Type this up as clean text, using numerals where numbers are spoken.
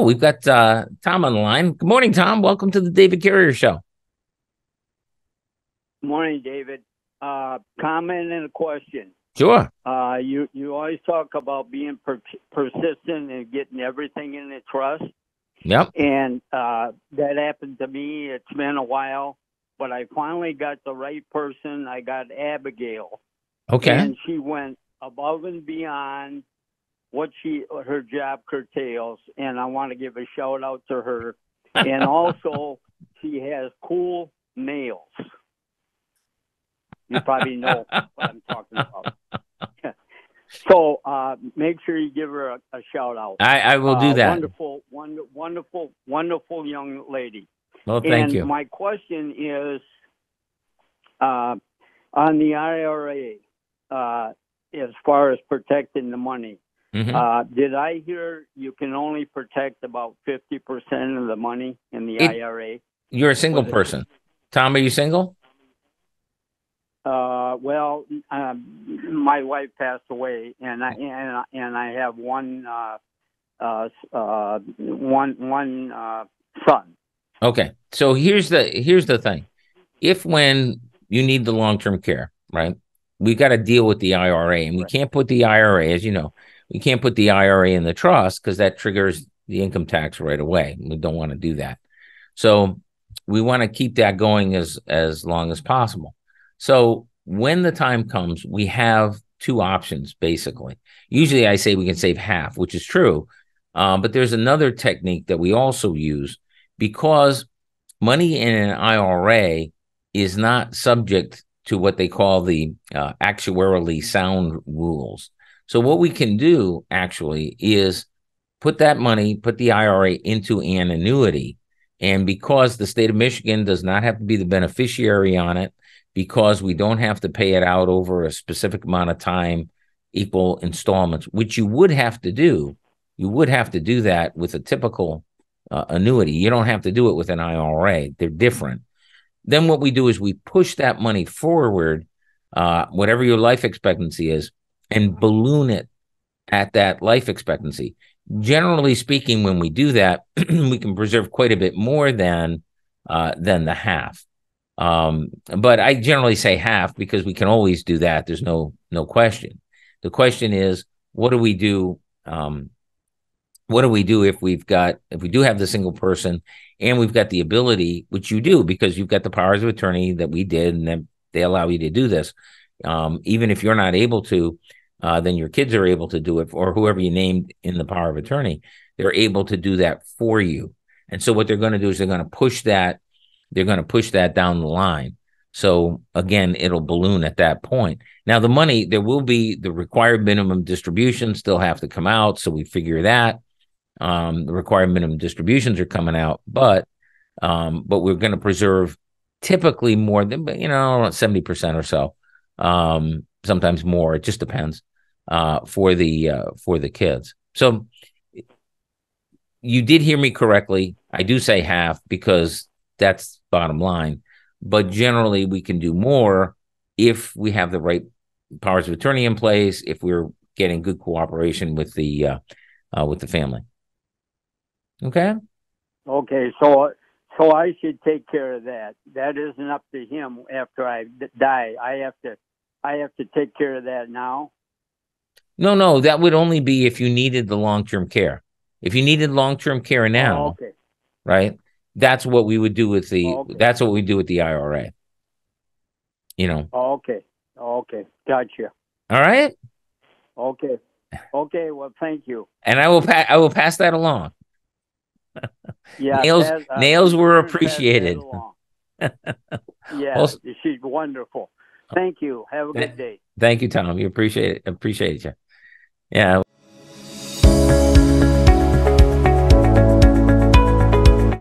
we've got Tom on the line. Good morning, Tom. Welcome to the David Carrier Show. Morning, David. Comment and a question. Sure. You always talk about being persistent and getting everything in the trust. Yep. And that happened to me. It's been a while, but I finally got the right person. I got Abigail. Okay. And she went above and beyond what her job curtails, and I want to give a shout out to her. And also, she has cool nails. You probably know what I'm talking about. So make sure you give her a shout out. I will do that. Wonderful young lady. Well, thank you. My question is on the IRA, as far as protecting the money. Mm-hmm. Did I hear you can only protect about 50% of the money in the IRA? You're a single person. Tom, are you single? Well, my wife passed away, and I have one son. Okay, so here's the thing: when you need the long-term care, right? We got to deal with the IRA, and we can't put the IRA, as you know, we can't put the IRA in the trust because that triggers the income tax right away. We don't want to do that, so we want to keep that going as long as possible. So when the time comes, we have two options, basically. Usually I say we can save half, which is true. But there's another technique that we also use because money in an IRA is not subject to what they call the actuarially sound rules. So what we can do actually is put the IRA into an annuity. And because the state of Michigan does not have to be the beneficiary on it, because we don't have to pay it out over a specific amount of time, equal installments, which you would have to do. You would have to do that with a typical annuity. You don't have to do it with an IRA. They're different. Then what we do is we push that money forward, whatever your life expectancy is, and balloon it at that life expectancy. Generally speaking, when we do that, we can preserve quite a bit more than the half. But I generally say half because we can always do that. There's no question. The question is, what do we do? What do we do if we do have the single person and we've got the ability, which you do because you've got the powers of attorney that we did, and then they allow you to do this. Even if you're not able to, then your kids are able to do it, or whoever you named in the power of attorney, they're able to do that for you. And so what they're going to do is they're going to push that down the line. So again, it'll balloon at that point. Now the money, there will be the required minimum distributions still have to come out. So we figure that the required minimum distributions are coming out, but we're going to preserve typically more than, 70% or so. Sometimes more. It just depends for the kids. So you did hear me correctly. I do say half because that's bottom line. But generally, we can do more if we have the right powers of attorney in place, if we're getting good cooperation with the family. Okay. Okay. So I should take care of that. That isn't up to him after I die. I have to take care of that now. No, that would only be if you needed the long-term care. If you needed long-term care now, okay. Right? That's what we would do with that's what we do with the IRA. Okay. Gotcha. All right. Okay. Well, thank you. And I will pass that along. Yeah. Nails were appreciated. Yeah. She's wonderful. Thank you. Have a good day. Thank you, Tom. You appreciate it. Appreciate you. Yeah.